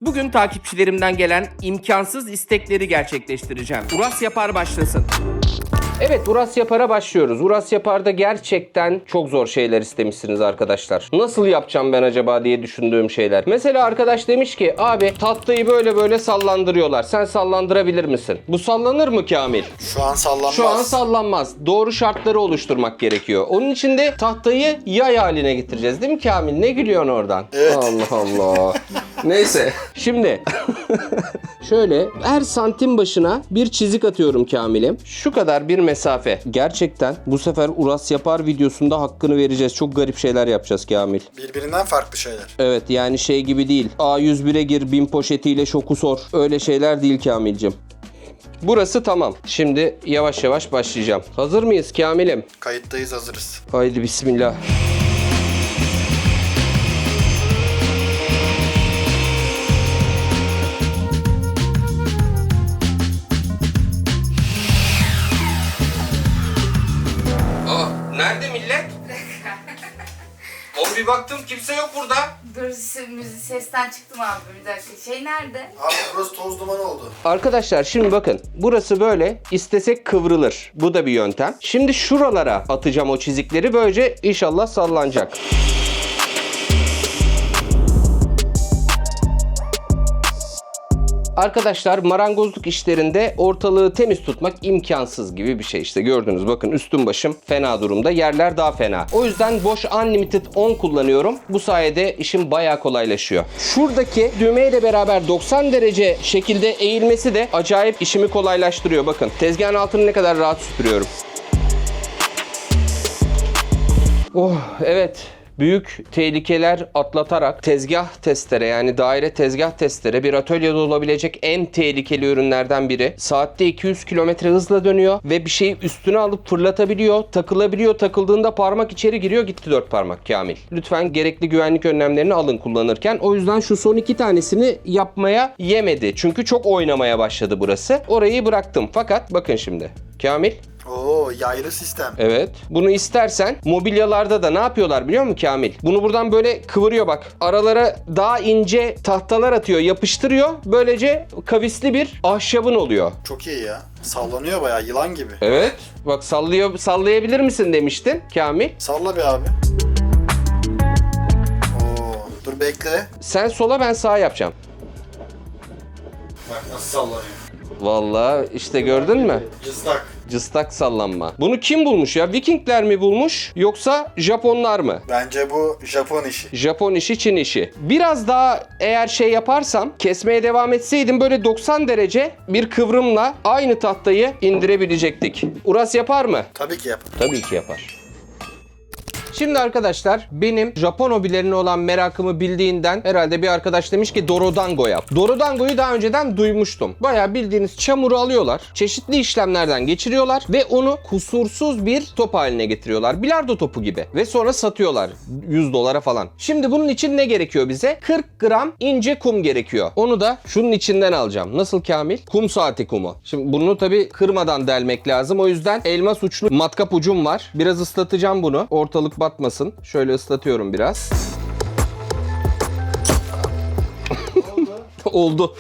Bugün takipçilerimden gelen imkansız istekleri gerçekleştireceğim. Uras Yapar başlasın. Evet, Uras Yapar'a başlıyoruz. Uras Yapar'da gerçekten çok zor şeyler istemişsiniz arkadaşlar. Nasıl yapacağım ben acaba diye düşündüğüm şeyler. Mesela arkadaş demiş ki abi tahtayı böyle böyle sallandırıyorlar. Sen sallandırabilir misin? Bu sallanır mı Kamil? Şu an sallanmaz. Şu an sallanmaz. Doğru şartları oluşturmak gerekiyor. Onun için de tahtayı yay haline getireceğiz değil mi Kamil? Ne gülüyorsun oradan? Evet. Allah Allah. Neyse. Şimdi şöyle her santim başına bir çizik atıyorum Kamil'im. Şu kadar bir mesafe. Gerçekten bu sefer Uras Yapar videosunda hakkını vereceğiz. Çok garip şeyler yapacağız Kamil. Birbirinden farklı şeyler. Evet yani şey gibi değil. A101'e gir 1000 poşetiyle şoku sor. Öyle şeyler değil Kamil'cim. Burası tamam. Şimdi yavaş yavaş başlayacağım. Hazır mıyız Kamil'im? Kayıttayız, hazırız. Haydi bismillah. Nerede millet? O bir baktım kimse yok burada. Dur sesten çıktım abi bir dakika. Şey nerede? Abi burası toz duman oldu. Arkadaşlar şimdi bakın. Burası böyle istesek kıvrılır. Bu da bir yöntem. Şimdi şuralara atacağım o çizikleri. Böylece inşallah sallanacak. Arkadaşlar marangozluk işlerinde ortalığı temiz tutmak imkansız gibi bir şey işte gördünüz. Bakın üstüm başım fena durumda. Yerler daha fena. O yüzden Bosch Unlimited 10 kullanıyorum. Bu sayede işim bayağı kolaylaşıyor. Şuradaki düğmeyle beraber 90 derece şekilde eğilmesi de acayip işimi kolaylaştırıyor. Bakın tezgahın altını ne kadar rahat süpürüyorum. Oh evet. Büyük tehlikeler atlatarak tezgah testere yani daire tezgah testere bir atölyede olabilecek en tehlikeli ürünlerden biri. Saatte 200 km hızla dönüyor ve bir şeyi üstüne alıp fırlatabiliyor, takılabiliyor. Takıldığında parmak içeri giriyor, gitti 4 parmak Kamil. Lütfen gerekli güvenlik önlemlerini alın kullanırken. O yüzden şu son 2 tanesini yapmaya yemedi. Çünkü çok oynamaya başladı burası. Orayı bıraktım. Fakat bakın şimdi. Kamil. Oo, yaylı sistem. Evet. Bunu istersen mobilyalarda da ne yapıyorlar biliyor musun Kamil? Bunu buradan böyle kıvırıyor bak. Aralara daha ince tahtalar atıyor, yapıştırıyor. Böylece kavisli bir ahşabın oluyor. Çok iyi ya. Sallanıyor bayağı, yılan gibi. Evet. Bak sallayabilir misin demiştin Kamil. Salla bir abi. Oo, dur bekle. Sen sola ben sağa yapacağım. Bak nasıl sallanıyor. Vallahi işte gördün mü? Cıstak. Cıstak sallanma. Bunu kim bulmuş ya? Vikingler mi bulmuş yoksa Japonlar mı? Bence bu Japon işi. Japon işi, Çin işi. Biraz daha eğer şey yaparsam, kesmeye devam etseydim böyle 90 derece bir kıvrımla aynı tahtayı indirebilecektik. Uras yapar mı? Tabii ki yap. Tabii ki yapar. Şimdi arkadaşlar benim Japon hobilerine olan merakımı bildiğinden herhalde bir arkadaş demiş ki Dorodango yap. Dorodango'yu daha önceden duymuştum. Bayağı bildiğiniz çamuru alıyorlar, çeşitli işlemlerden geçiriyorlar ve onu kusursuz bir top haline getiriyorlar. Bilardo topu gibi ve sonra satıyorlar $100 falan. Şimdi bunun için ne gerekiyor bize? 40 gram ince kum gerekiyor. Onu da şunun içinden alacağım. Nasıl Kamil? Kum saati kumu. Şimdi bunu tabii kırmadan delmek lazım. O yüzden elmas uçlu matkap ucum var. Biraz ıslatacağım bunu. Ortalık batmasın. Şöyle ıslatıyorum biraz. Oldu.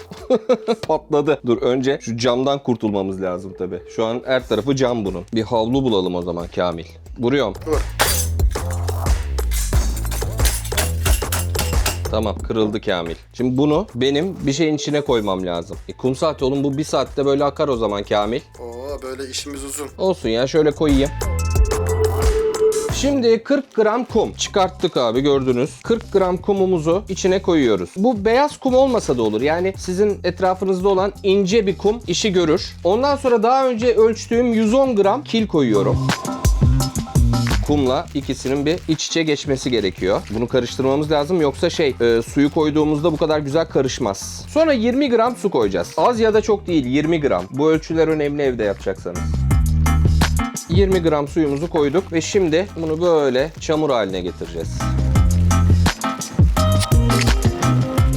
Patladı. Dur önce şu camdan kurtulmamız lazım tabii. Şu an her tarafı cam bunun. Bir havlu bulalım o zaman Kamil. Vuruyorum. Dur. Tamam kırıldı Kamil. Şimdi bunu benim bir şeyin içine koymam lazım. Kum saati oğlum bu 1 saatte böyle akar o zaman Kamil. Oo, böyle işimiz uzun. Olsun ya şöyle koyayım. Şimdi 40 gram kum çıkarttık abi gördünüz. 40 gram kumumuzu içine koyuyoruz. Bu beyaz kum olmasa da olur. Yani sizin etrafınızda olan ince bir kum işi görür. Ondan sonra daha önce ölçtüğüm 110 gram kil koyuyorum. Kumla ikisinin bir iç içe geçmesi gerekiyor. Bunu karıştırmamız lazım yoksa suyu koyduğumuzda bu kadar güzel karışmaz. Sonra 20 gram su koyacağız. Az ya da çok değil 20 gram. Bu ölçüler önemli evde yapacaksanız. 20 gram suyumuzu koyduk ve şimdi bunu böyle çamur haline getireceğiz.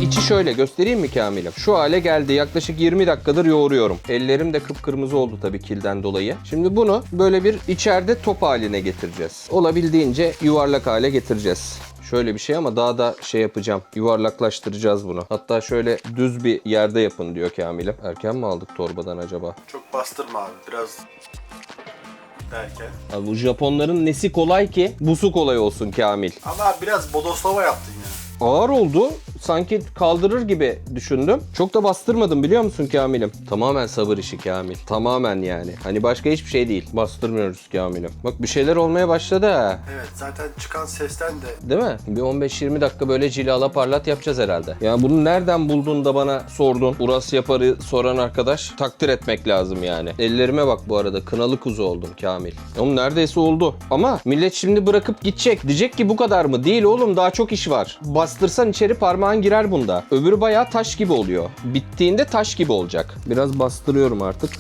İçi şöyle göstereyim mi Kamil'im? Şu hale geldi. Yaklaşık 20 dakikadır yoğuruyorum. Ellerim de kıpkırmızı oldu tabii kilden dolayı. Şimdi bunu böyle bir içeride top haline getireceğiz. Olabildiğince yuvarlak hale getireceğiz. Şöyle bir şey ama daha da şey yapacağım. Yuvarlaklaştıracağız bunu. Hatta şöyle düz bir yerde yapın diyor Kamil'im. Erken mi aldık torbadan acaba? Çok bastırma abi. Biraz derken. Abi bu Japonların nesi kolay ki busu kolay olsun Kamil. Ama abi biraz bodoslama yaptın ya. Ağır oldu. Sanki kaldırır gibi düşündüm. Çok da bastırmadım biliyor musun Kamil'im? Tamamen sabır işi Kamil. Tamamen yani. Hani başka hiçbir şey değil. Bastırmıyoruz Kamil'im. Bak bir şeyler olmaya başladı ha. Evet zaten çıkan sesten de Değil mi? Bir 15-20 dakika böyle cilala parlat yapacağız herhalde. Ya bunu nereden buldun da bana sordun? Uras Yapar'ı soran arkadaş takdir etmek lazım yani. Ellerime bak bu arada. Kınalı kuzu oldum Kamil. Oğlum neredeyse oldu. Ama millet şimdi bırakıp gidecek. Diyecek ki bu kadar mı? Değil oğlum, daha çok iş var. Bastırsan içeri parmağın girer bunda. Öbürü bayağı taş gibi oluyor. Bittiğinde taş gibi olacak. Biraz bastırıyorum artık.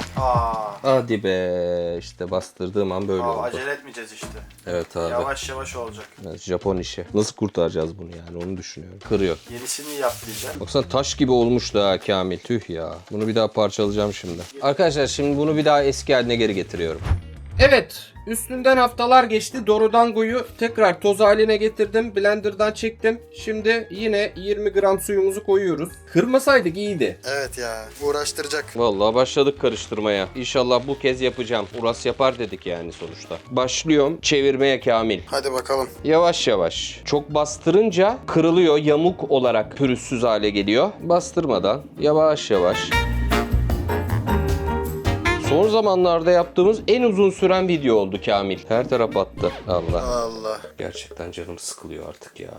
Hadi be. İşte bastırdığım an böyle oldu. acele etmeyeceğiz işte. Evet abi. Yavaş yavaş olacak. Evet, Japon işi. Nasıl kurtaracağız bunu yani, onu düşünüyorum. Kırıyor. Yenisini yap diyeceğim. Baksana taş gibi olmuş da Kamil. Tüh ya. Bunu bir daha parçalayacağım şimdi. Arkadaşlar şimdi bunu bir daha eski haline geri getiriyorum. Evet. Üstünden haftalar geçti. Dorodango'yu tekrar toz haline getirdim. Blender'dan çektim. Şimdi yine 20 gram suyumuzu koyuyoruz. Kırmasaydık iyiydi. Evet ya. Uğraştıracak. Vallahi başladık karıştırmaya. İnşallah bu kez yapacağım. Uras yapar dedik yani sonuçta. Başlıyorum çevirmeye Kamil. Hadi bakalım. Yavaş yavaş. Çok bastırınca kırılıyor. Yamuk olarak pürüzsüz hale geliyor. Bastırmadan yavaş yavaş. Son zamanlarda yaptığımız en uzun süren video oldu Kamil. Her taraf attı. Allah. Allah. Gerçekten canım sıkılıyor artık ya.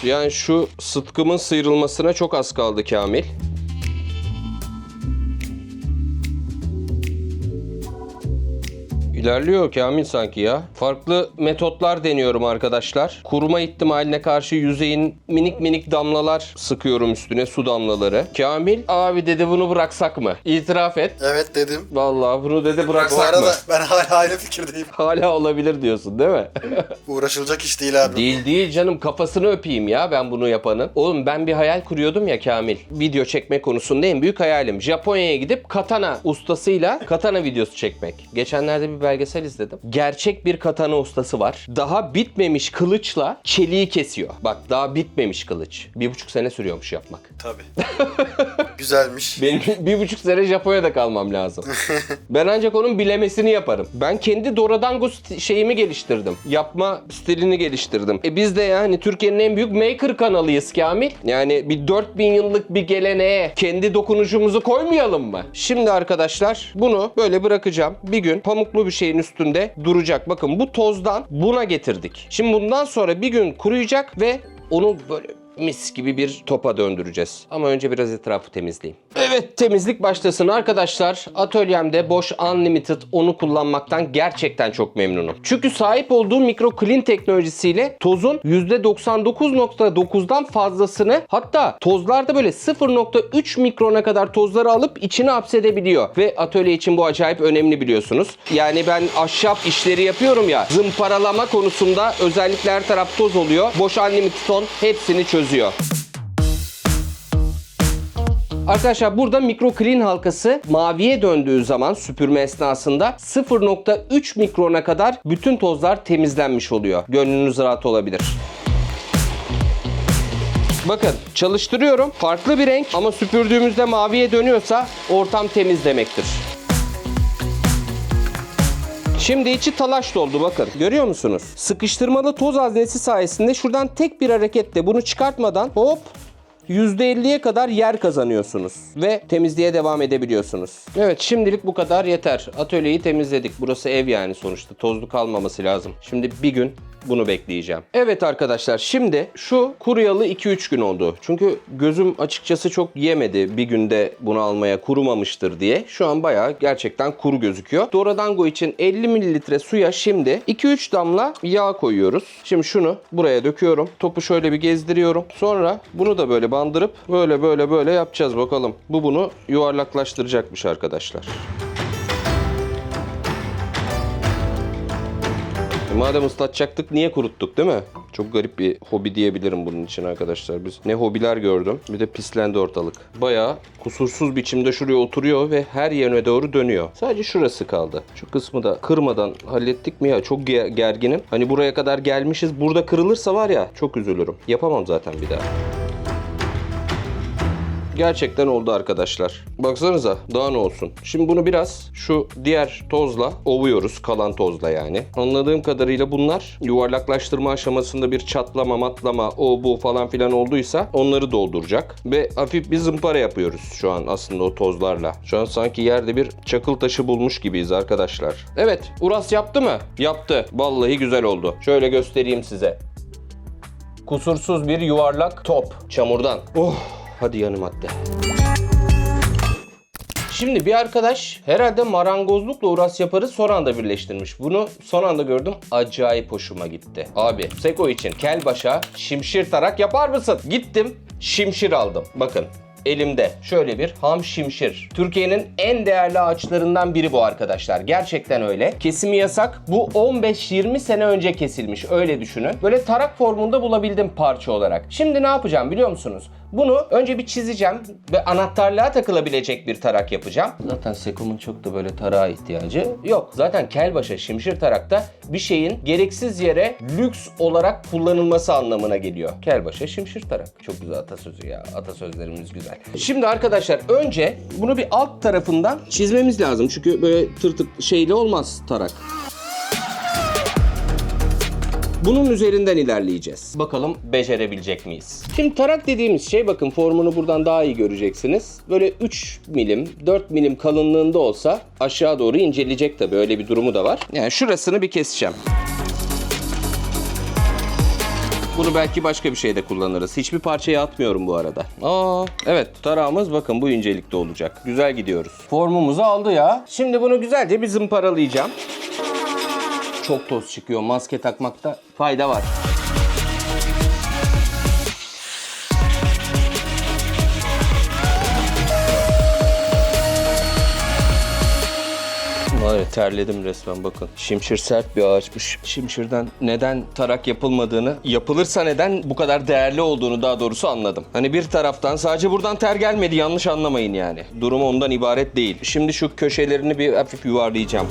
Yani şu sıtkımın sıyrılmasına çok az kaldı Kamil. İlerliyor Kamil sanki ya. Farklı metotlar deniyorum arkadaşlar. Kuruma ihtimaline karşı yüzeyin minik minik damlalar sıkıyorum üstüne, su damlaları. Kamil abi dedi bunu bıraksak mı? İtiraf et. Evet dedim. Vallahi bunu dedi Bu bıraksak arada mı? ben hala aynı fikirdeyim. Hala olabilir diyorsun değil mi? Uğraşılacak iş değil abi. Değil canım, kafasını öpeyim ya ben bunu yapanın. Oğlum ben bir hayal kuruyordum ya Kamil. Video çekme konusunda en büyük hayalim Japonya'ya gidip katana ustasıyla katana videosu çekmek. Geçenlerde bir belgesel izledim. Gerçek bir katana ustası var. Daha bitmemiş kılıçla çeliği kesiyor. Bak daha bitmemiş kılıç. 1,5 sene sürüyormuş yapmak. Tabii. Güzelmiş. Benim 1,5 sene Japonya'da kalmam lazım. Ben ancak onun bilemesini yaparım. Ben kendi Dorodango şeyimi geliştirdim. Yapma stilini geliştirdim. Biz de yani Türkiye'nin en büyük maker kanalıyız Kamil. Yani bir 4000 yıllık bir geleneğe kendi dokunuşumuzu koymayalım mı? Şimdi arkadaşlar bunu böyle bırakacağım. Bir gün pamuklu bir şeyin üstünde duracak. Bakın bu tozdan buna getirdik. Şimdi bundan sonra bir gün kuruyacak ve onu böyle mis gibi bir topa döndüreceğiz. Ama önce biraz etrafı temizleyeyim. Evet, temizlik başlasın arkadaşlar. Atölyemde Bosch Unlimited onu kullanmaktan gerçekten çok memnunum. Çünkü sahip olduğu Micro Clean teknolojisiyle tozun %99.9'dan fazlasını, hatta tozlarda böyle 0.3 mikrona kadar tozları alıp içine hapsedebiliyor. Ve atölye için bu acayip önemli biliyorsunuz. Yani ben ahşap işleri yapıyorum ya, zımparalama konusunda özellikle her taraf toz oluyor. Bosch Unlimited on hepsini çözüyor. Arkadaşlar burada Micro Clean halkası maviye döndüğü zaman süpürme esnasında 0.3 mikrona kadar bütün tozlar temizlenmiş oluyor. Gönlünüz rahat olabilir. Bakın çalıştırıyorum. Farklı bir renk ama süpürdüğümüzde maviye dönüyorsa ortam temiz demektir. Şimdi içi talaş doldu bakın. Görüyor musunuz? Sıkıştırmalı toz haznesi sayesinde şuradan tek bir hareketle bunu çıkartmadan hop %50'ye kadar yer kazanıyorsunuz ve temizliğe devam edebiliyorsunuz. Evet, şimdilik bu kadar yeter. Atölyeyi temizledik. Burası ev yani sonuçta. Tozlu kalmaması lazım. Şimdi bir gün bunu bekleyeceğim. Evet arkadaşlar, şimdi şu kuruyalı 2-3 gün oldu. Çünkü gözüm açıkçası çok yemedi bir günde bunu almaya, kurumamıştır diye. Şu an bayağı gerçekten kuru gözüküyor. Dorodango için 50 mililitre suya şimdi 2-3 damla yağ koyuyoruz. Şimdi şunu buraya döküyorum. Topu şöyle bir gezdiriyorum. Sonra bunu da böyle bandırıp böyle yapacağız bakalım. Bu bunu yuvarlaklaştıracakmış arkadaşlar. Madem ıslatacaktık niye kuruttuk değil mi? Çok garip bir hobi diyebilirim bunun için arkadaşlar. Biz ne hobiler gördüm. Bir de pislendi ortalık. Bayağı kusursuz biçimde şuraya oturuyor ve her yerine doğru dönüyor. Sadece şurası kaldı. Şu kısmı da kırmadan hallettik mi ya? Çok gerginim. Hani buraya kadar gelmişiz. Burada kırılırsa var ya çok üzülürüm. Yapamam zaten bir daha. Gerçekten oldu arkadaşlar. Baksanıza daha ne olsun. Şimdi bunu biraz şu diğer tozla ovuyoruz. Kalan tozla yani. Anladığım kadarıyla bunlar yuvarlaklaştırma aşamasında bir çatlama, matlama, o bu falan filan olduysa onları dolduracak. Ve hafif bir zımpara yapıyoruz şu an aslında o tozlarla. Şu an sanki yerde bir çakıl taşı bulmuş gibiyiz arkadaşlar. Evet, Uras yaptı mı? Yaptı. Vallahi güzel oldu. Şöyle göstereyim size. Kusursuz bir yuvarlak top çamurdan. Oh! Hadi yanı madde. Şimdi bir arkadaş herhalde marangozlukla Uras Yapar'ı son anda birleştirmiş. Bunu son anda gördüm. Acayip hoşuma gitti. Abi Seko için kelbaşa şimşir tarak yapar mısın? Gittim şimşir aldım. Bakın. Elimde şöyle bir ham şimşir. Türkiye'nin en değerli ağaçlarından biri bu arkadaşlar. Gerçekten öyle. Kesimi yasak. Bu 15-20 sene önce kesilmiş. Öyle düşünün. Böyle tarak formunda bulabildim parça olarak. Şimdi ne yapacağım biliyor musunuz? Bunu önce bir çizeceğim ve anahtarlığa takılabilecek bir tarak yapacağım. Zaten Seko'nun çok da böyle tarağa ihtiyacı yok. Zaten kelbaşa şimşir tarakta bir şeyin gereksiz yere lüks olarak kullanılması anlamına geliyor. Kelbaşa şimşir tarak. Çok güzel atasözü ya. Atasözlerimiz güzel. Şimdi arkadaşlar önce bunu bir alt tarafından çizmemiz lazım. Çünkü böyle tırtık şeyli olmaz tarak. Bunun üzerinden ilerleyeceğiz. Bakalım becerebilecek miyiz? Şimdi tarak dediğimiz şey bakın formunu buradan daha iyi göreceksiniz. Böyle 3 milim, 4 milim kalınlığında olsa aşağı doğru inceleyecek tabii. Öyle bir durumu da var. Yani şurasını bir keseceğim. Bunu belki başka bir şeyde kullanırız. Hiçbir parçaya atmıyorum bu arada. Evet tarağımız bakın bu incelikte olacak. Güzel gidiyoruz. Formumuzu aldı ya. Şimdi bunu güzelce bir zımparalayacağım. Çok toz çıkıyor. Maske takmakta fayda var. Evet, terledim resmen bakın. Şimşir sert bir ağaçmış. Şimşirden neden tarak yapılmadığını, yapılırsa neden bu kadar değerli olduğunu daha doğrusu anladım. Hani bir taraftan sadece buradan ter gelmedi yanlış anlamayın yani. Durum ondan ibaret değil. Şimdi şu köşelerini bir hafif yuvarlayacağım.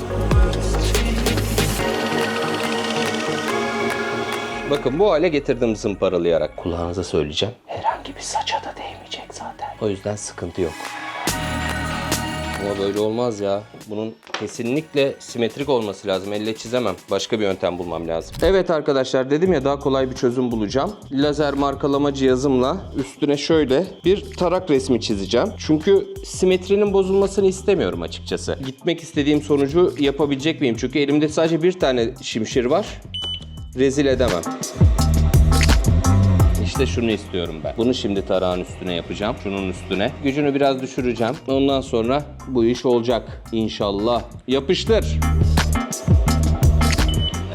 Bakın bu hale getirdim zımparalayarak. Kulağınıza söyleyeceğim. Herhangi bir saça da değmeyecek zaten. O yüzden sıkıntı yok. Ama böyle olmaz ya. Bunun kesinlikle simetrik olması lazım. Elle çizemem. Başka bir yöntem bulmam lazım. Evet arkadaşlar dedim ya daha kolay bir çözüm bulacağım. Lazer markalama cihazımla üstüne şöyle bir tarak resmi çizeceğim. Çünkü simetrinin bozulmasını istemiyorum açıkçası. Gitmek istediğim sonucu yapabilecek miyim? Çünkü elimde sadece bir tane şimşir var. Rezil edemem. İşte şunu istiyorum ben. Bunu şimdi tarağın üstüne yapacağım. Şunun üstüne. Gücünü biraz düşüreceğim. Ondan sonra bu iş olacak. İnşallah. Yapıştır.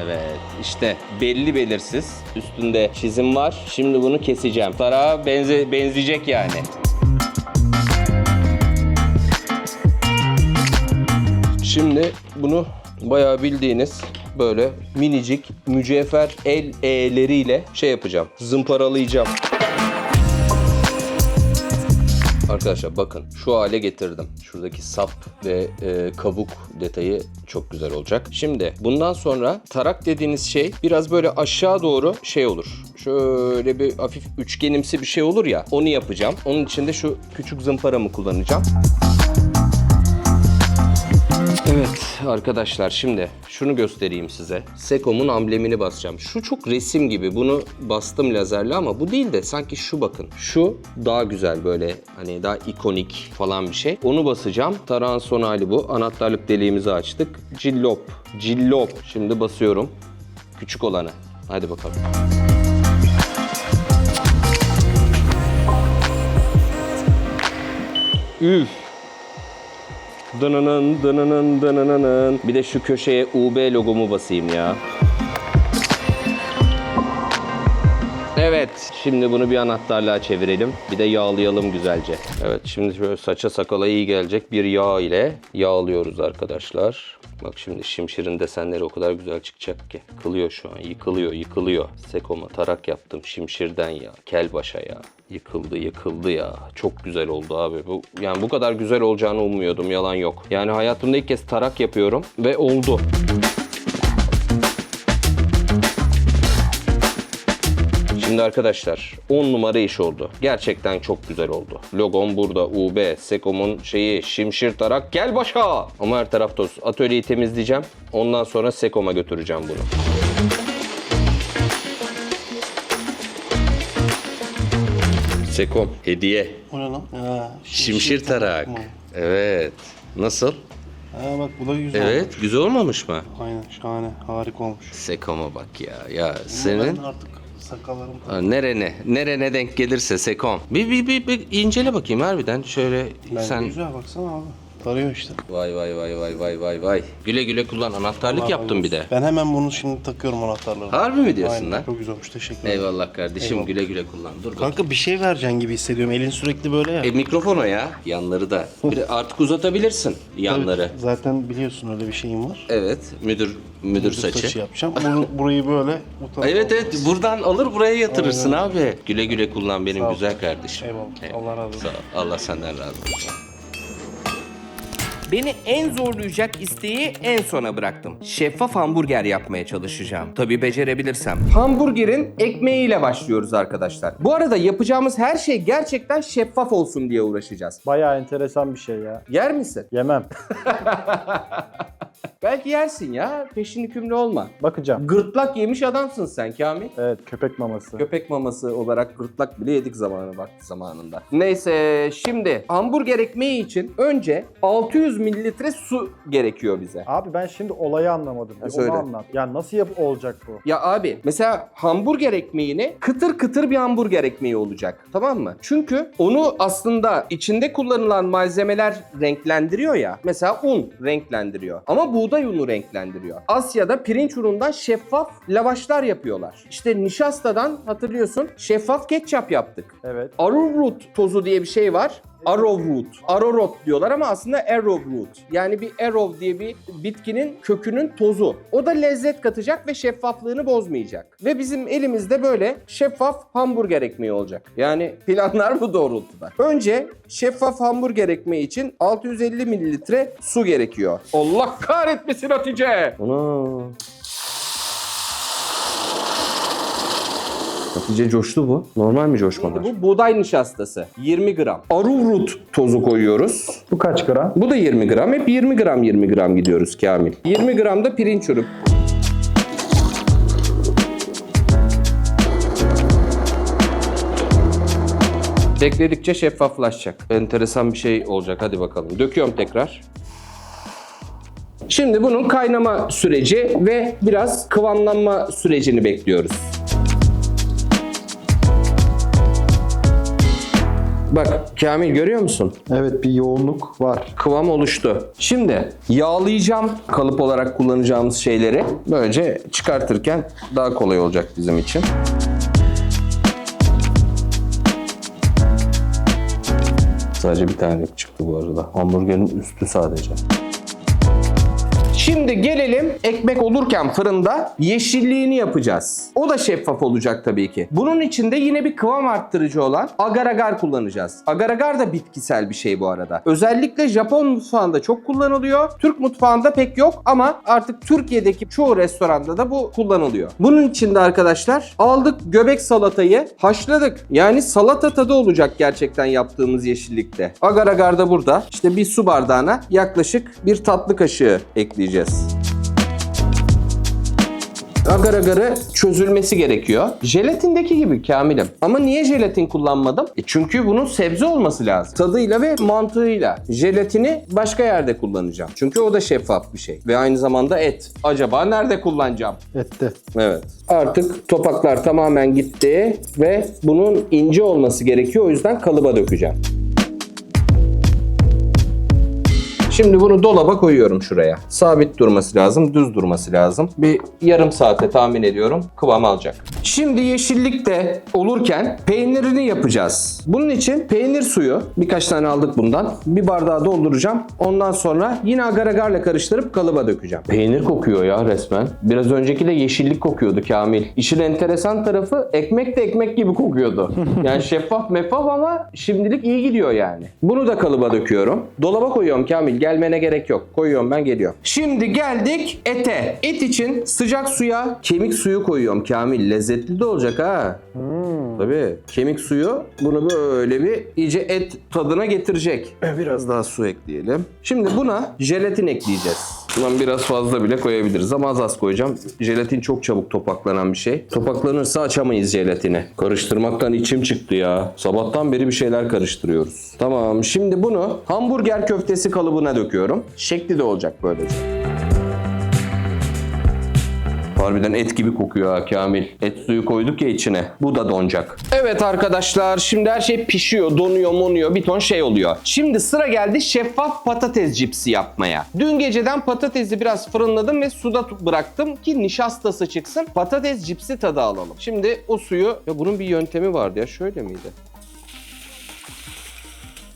Evet. İşte belli belirsiz. Üstünde çizim var. Şimdi bunu keseceğim. Tarağa benzeyecek yani. Şimdi bunu bayağı bildiğiniz böyle minicik mücevher el eğleriyle şey yapacağım. Zımparalayacağım. Arkadaşlar bakın şu hale getirdim. Şuradaki sap ve kabuk detayı çok güzel olacak. Şimdi bundan sonra tarak dediğiniz şey biraz böyle aşağı doğru şey olur. Şöyle bir hafif üçgenimsi bir şey olur ya. Onu yapacağım. Onun için de şu küçük zımparamı kullanacağım. Evet arkadaşlar şimdi şunu göstereyim size. Seko'nun amblemini basacağım. Şu çok resim gibi. Bunu bastım lazerle ama bu değil de sanki şu bakın. Şu daha güzel böyle hani daha ikonik falan bir şey. Onu basacağım. Tarağın son hali bu. Anahtarlık deliğimizi açtık. Cillop. Cillop. Şimdi basıyorum. Küçük olanı. Hadi bakalım. Üf. Dınının dınının dınının. Bir de şu köşeye UB logomu basayım ya. Evet. Şimdi bunu bir anahtarlığa çevirelim. Bir de yağlayalım güzelce. Evet. Şimdi şöyle saça sakala iyi gelecek bir yağ ile yağlıyoruz arkadaşlar. Bak şimdi şimşirin desenleri o kadar güzel çıkacak ki. Yıkılıyor şu an. Yıkılıyor. Sekoma tarak yaptım şimşirden ya. Kelbaşa ya. Yıkıldı ya. Çok güzel oldu abi. Yani bu kadar güzel olacağını ummuyordum. Yalan yok. Yani hayatımda ilk kez tarak yapıyorum ve oldu. Şimdi arkadaşlar 10 numara iş oldu. Gerçekten çok güzel oldu. Logom burada. UB, Sekom'un şeyi, şimşir tarak, gel başa. Ama her taraf toz. Atölyeyi temizleyeceğim. Ondan sonra Sekom'a götüreceğim bunu. Sekom, hediye. O ne lan? Ha, Şimşir tarak. mı? Evet. Nasıl? Ha bak bu da güzel. Evet, güzel olmamış mı? Aynen şahane. Harika olmuş. Sekom'a bak ya. Ya Ben senin... artık sakallarım Ha, nerene denk gelirse Sekom. Bir incele bakayım harbiden. Şöyle bence sen... güzel baksana abi. Tarıyor işte. Vay. Güle güle kullan. Anahtarlık Allah yaptım razı bir de. olsun. Ben hemen bunu şimdi takıyorum anahtarlarını. Harbi mi diyorsun Aynen, lan? çok güzel olmuş. Teşekkür ederim. Eyvallah kardeşim. Eyvallah. Güle güle kullan. Dur bakayım. Kanka bir şey vereceksin gibi hissediyorum. Elin sürekli böyle ya. Mikrofon o ya. Yanları da. Artık uzatabilirsin yanları. Tabii, zaten biliyorsun öyle bir şeyim var. Evet. Müdür saçı. yapacağım. Burayı böyle bu tarafa Evet alacağız. buradan alır buraya yatırırsın abi. Güle güle kullan benim Sağ ol. güzel kardeşim. Eyvallah. Allah razı olsun. Sağ ol. Allah senden razı olsun. Beni en zorlayacak isteği en sona bıraktım. Şeffaf hamburger yapmaya çalışacağım. Tabii becerebilirsem. Hamburgerin ekmeğiyle başlıyoruz arkadaşlar. Bu arada yapacağımız her şey gerçekten şeffaf olsun diye uğraşacağız. Bayağı enteresan bir şey ya. Yer misin? Yemem. Belki yersin ya. Peşin hükümlü olma. Bakacağım. Gırtlak yemiş adamsın sen Kamil. Evet, köpek maması. Köpek maması olarak gırtlak bile yedik zamanında. Neyse şimdi hamburger ekmeği için önce 600 mililitre su gerekiyor bize. Abi ben şimdi olayı anlamadım. Bir söyle. onu anlat. Ya nasıl olacak bu? Ya abi mesela hamburger ekmeğini kıtır kıtır bir hamburger ekmeği olacak. Tamam mı? Çünkü onu aslında içinde kullanılan malzemeler renklendiriyor ya. Mesela un renklendiriyor. Ama buğday unu renklendiriyor. Asya'da pirinç unundan şeffaf lavaşlar yapıyorlar. İşte nişastadan hatırlıyorsun şeffaf ketçap yaptık. Evet. Arrowroot tozu diye bir şey var. Arrowroot diyorlar ama aslında arrowroot. Yani bir arrow diye bir bitkinin kökünün tozu. O da lezzet katacak ve şeffaflığını bozmayacak. Ve bizim elimizde böyle şeffaf hamburger ekmeği olacak. Yani planlar bu doğrultuda. Önce şeffaf hamburger ekmeği için 650 mililitre su gerekiyor. Allah kahretmesin Hatice! Ana. Hatice coştu bu. Normal mi coşmalar? Bu buğday nişastası. 20 gram. Arrowroot tozu koyuyoruz. Bu kaç gram? Bu da 20 gram. Hep 20 gram gidiyoruz Kamil. 20 gram da pirinç unu. Bekledikçe şeffaflaşacak. Enteresan bir şey olacak. Hadi bakalım. Döküyorum tekrar. Şimdi bunun kaynama süreci ve biraz kıvamlanma sürecini bekliyoruz. Bak Kamil görüyor musun? Evet, bir yoğunluk var. Kıvam oluştu. Şimdi yağlayacağım kalıp olarak kullanacağımız şeyleri. Böylece çıkartırken daha kolay olacak bizim için. Sadece bir tane çıktı bu arada. Hamburgerin üstü sadece. Şimdi gelelim ekmek olurken fırında yeşilliğini yapacağız. O da şeffaf olacak tabii ki. Bunun için de yine bir kıvam arttırıcı olan agar agar kullanacağız. Agar agar da bitkisel bir şey bu arada. Özellikle Japon mutfağında çok kullanılıyor. Türk mutfağında pek yok ama artık Türkiye'deki çoğu restoranda da bu kullanılıyor. Bunun için de arkadaşlar aldık göbek salatayı haşladık. Yani salata tadı olacak gerçekten yaptığımız yeşillikte. Agar agar da burada. İşte bir su bardağına yaklaşık bir tatlı kaşığı ekleyeceğiz. Agar agarı çözülmesi gerekiyor. Jelatindeki gibi Kamil'im. Ama niye jelatin kullanmadım? Çünkü bunun sebze olması lazım. Tadıyla ve mantığıyla. Jelatini başka yerde kullanacağım. Çünkü o da şeffaf bir şey. Ve aynı zamanda et. Acaba nerede kullanacağım? Etti. Evet. Artık topaklar tamamen gitti ve bunun ince olması gerekiyor. O yüzden kalıba dökeceğim. Şimdi bunu dolaba koyuyorum şuraya. Sabit durması lazım, düz durması lazım. Bir yarım saate tahmin ediyorum kıvam alacak. Şimdi yeşillik de olurken peynirini yapacağız. Bunun için peynir suyu, birkaç tane aldık bundan. Bir bardağa dolduracağım. Ondan sonra yine agar agarla karıştırıp kalıba dökeceğim. Peynir kokuyor ya resmen. Biraz önceki de yeşillik kokuyordu Kamil. İşin enteresan tarafı ekmek de ekmek gibi kokuyordu. Yani şeffaf meffaf ama şimdilik iyi gidiyor yani. Bunu da kalıba döküyorum. Dolaba koyuyorum Kamil. Gelmene gerek yok. Koyuyorum ben geliyorum. Şimdi geldik ete. Et için sıcak suya kemik suyu koyuyorum Kamil. Lezzetli de olacak ha. Tabii. Kemik suyu bunu böyle bir iyice et tadına getirecek. Biraz daha su ekleyelim. Şimdi buna jelatin ekleyeceğiz. Bundan biraz fazla bile koyabiliriz ama az koyacağım. Jelatin çok çabuk topaklanan bir şey. Topaklanırsa açamayız jelatini. Karıştırmaktan içim çıktı ya. Sabahtan beri bir şeyler karıştırıyoruz. Tamam, şimdi bunu hamburger köftesi kalıbına döküyorum. Şekli de olacak böylece. Harbiden et gibi kokuyor ha Kamil. Et suyu koyduk ya içine. Bu da donacak. Evet arkadaşlar, şimdi her şey pişiyor, donuyor, monuyor, bir ton şey oluyor. Şimdi sıra geldi şeffaf patates cipsi yapmaya. Dün geceden patatesi biraz fırınladım ve suda bıraktım ki nişastası çıksın. Patates cipsi tadı alalım. Şimdi o suyu, ya bunun bir yöntemi vardı ya, şöyle miydi?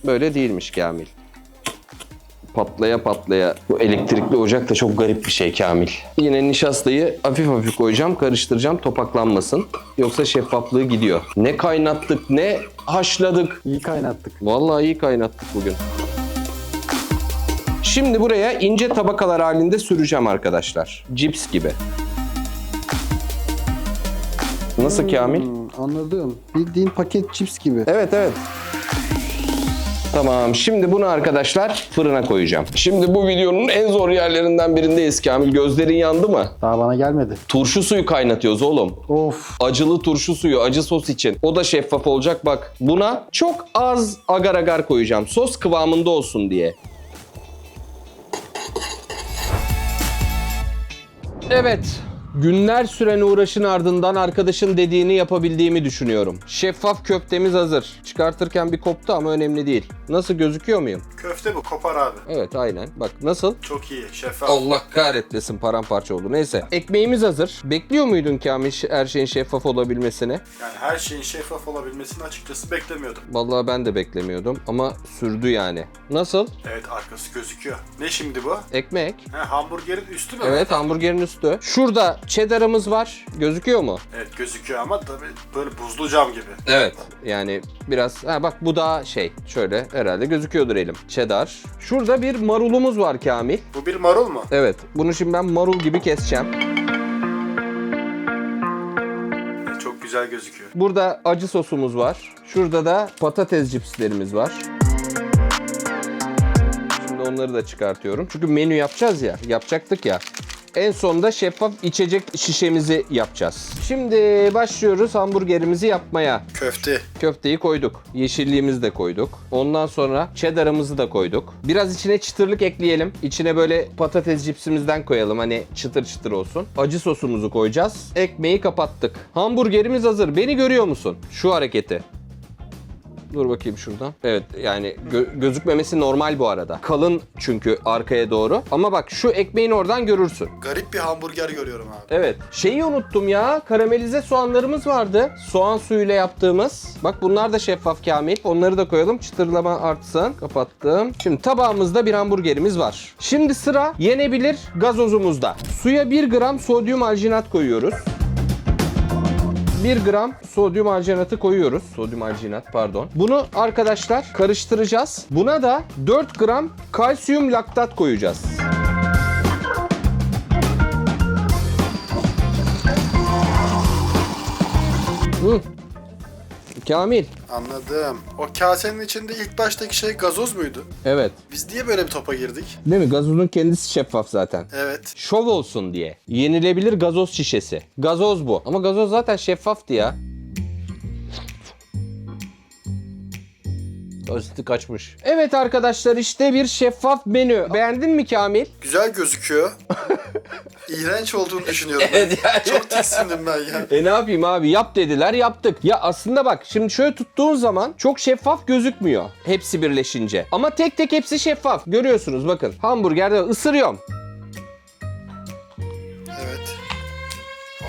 Böyle değilmiş Kamil. Patlaya patlaya. Bu elektrikli ocak da çok garip bir şey Kamil. Yine nişastayı hafif hafif koyacağım, karıştıracağım topaklanmasın. Yoksa şeffaflığı gidiyor. Ne kaynattık, ne haşladık. İyi kaynattık. Vallahi iyi kaynattık bugün. Şimdi buraya ince tabakalar halinde süreceğim arkadaşlar. Cips gibi. Nasıl Kamil? Anladım. Bildiğin paket cips gibi. Evet evet. Tamam, şimdi bunu arkadaşlar fırına koyacağım. Şimdi bu videonun en zor yerlerinden birindeyiz Kamil. Gözlerin yandı mı? Daha bana gelmedi. Turşu suyu kaynatıyoruz oğlum. Of. Acılı turşu suyu, acı sos için. O da şeffaf olacak bak. Buna çok az agar agar koyacağım. Sos kıvamında olsun diye. Evet. Günler süren uğraşın ardından arkadaşın dediğini yapabildiğimi düşünüyorum. Şeffaf köftemiz hazır. Çıkartırken bir koptu ama önemli değil. Nasıl, gözüküyor muyum? Köfte bu, kopar abi. Evet aynen. Bak nasıl? Çok iyi, şeffaf. Allah kahretmesin, paramparça oldu. Neyse. Ekmeğimiz hazır. Bekliyor muydun Kamil her şeyin şeffaf olabilmesini? Yani her şeyin şeffaf olabilmesini açıkçası beklemiyordum. Vallahi ben de beklemiyordum ama sürdü yani. Nasıl? Evet, arkası gözüküyor. Ne şimdi bu? Ekmek. Hamburgerin üstü mü? Evet, hamburgerin üstü. Şurada cheddar'ımız var. Gözüküyor mu? Evet, gözüküyor ama tabii böyle buzlu cam gibi. Evet. Yani biraz... bak bu da şöyle herhalde gözüküyordur elim. Cheddar. Şurada bir marulumuz var Kamil. Bu bir marul mu? Evet. Bunu şimdi ben marul gibi keseceğim. Çok güzel gözüküyor. Burada acı sosumuz var. Şurada da patates cipslerimiz var. Şimdi onları da çıkartıyorum. Çünkü menü yapacağız ya. Yapacaktık ya. En sonunda şeffaf içecek şişemizi yapacağız. Şimdi başlıyoruz hamburgerimizi yapmaya. Köfte. Köfteyi koyduk. Yeşilliğimizi de koyduk. Ondan sonra cheddar'ımızı da koyduk. Biraz içine çıtırlık ekleyelim. İçine böyle patates cipsimizden koyalım. Hani çıtır çıtır olsun. Acı sosumuzu koyacağız. Ekmeği kapattık. Hamburgerimiz hazır. Beni görüyor musun? Şu hareketi. Dur bakayım şuradan. Evet yani gözükmemesi normal bu arada. Kalın çünkü arkaya doğru. Ama bak şu ekmeğin oradan görürsün. Garip bir hamburger görüyorum abi. Evet. Şeyi unuttum ya. Karamelize soğanlarımız vardı. Soğan suyuyla yaptığımız. Bak bunlar da şeffaf Kamil. Onları da koyalım. Çıtırlama artsın. Kapattım. Şimdi tabağımızda bir hamburgerimiz var. Şimdi sıra yenebilir gazozumuzda. Suya 1 gram sodyum alginat koyuyoruz. 1 gram sodyum alginatı koyuyoruz. Sodyum alginat pardon. Bunu arkadaşlar karıştıracağız. Buna da 4 gram kalsiyum laktat koyacağız. Kamil. Anladım. O kasenin içinde ilk baştaki şey gazoz muydu? Evet. Biz niye böyle bir topa girdik? Değil mi? Gazozun kendisi şeffaf zaten. Evet. Şov olsun diye. Yenilebilir gazoz şişesi. Gazoz bu. Ama gazoz zaten şeffaftı ya. Asiti kaçmış. Evet arkadaşlar, işte bir şeffaf menü. Beğendin mi Kamil? Güzel gözüküyor. İğrenç olduğunu düşünüyorum. Evet, yani. Çok tiksindim ben ya. Ne yapayım abi, yap dediler, yaptık. Ya aslında bak, şimdi şöyle tuttuğun zaman çok şeffaf gözükmüyor hepsi birleşince. Ama tek tek hepsi şeffaf. Görüyorsunuz bakın. Hamburgerde ısırıyorum. Evet.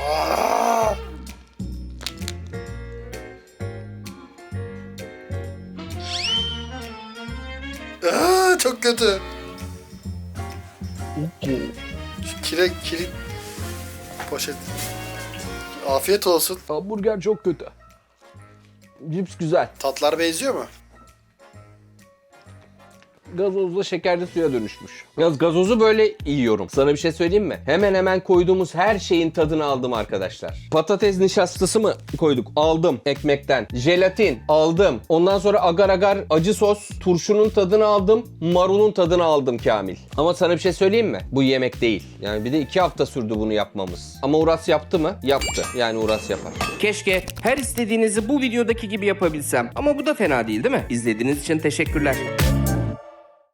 Aa! Çok kötü. Şu kilit poşet. Afiyet olsun. Hamburger çok kötü. Cips güzel. Tatlar benziyor mu? Gazozla şekerli suya dönüşmüş. Yalnız gazozu böyle yiyorum. Sana bir şey söyleyeyim mi? Hemen hemen koyduğumuz her şeyin tadını aldım arkadaşlar. Patates nişastası mı koyduk? Aldım ekmekten. Jelatin aldım. Ondan sonra agar agar acı sos, turşunun tadını aldım. Marulun tadını aldım Kamil. Ama sana bir şey söyleyeyim mi? Bu yemek değil. Yani bir de 2 hafta sürdü bunu yapmamız. Ama Uras yaptı mı? Yaptı. Yani Uras yapar. Keşke her istediğinizi bu videodaki gibi yapabilsem. Ama bu da fena değil, değil mi? İzlediğiniz için teşekkürler.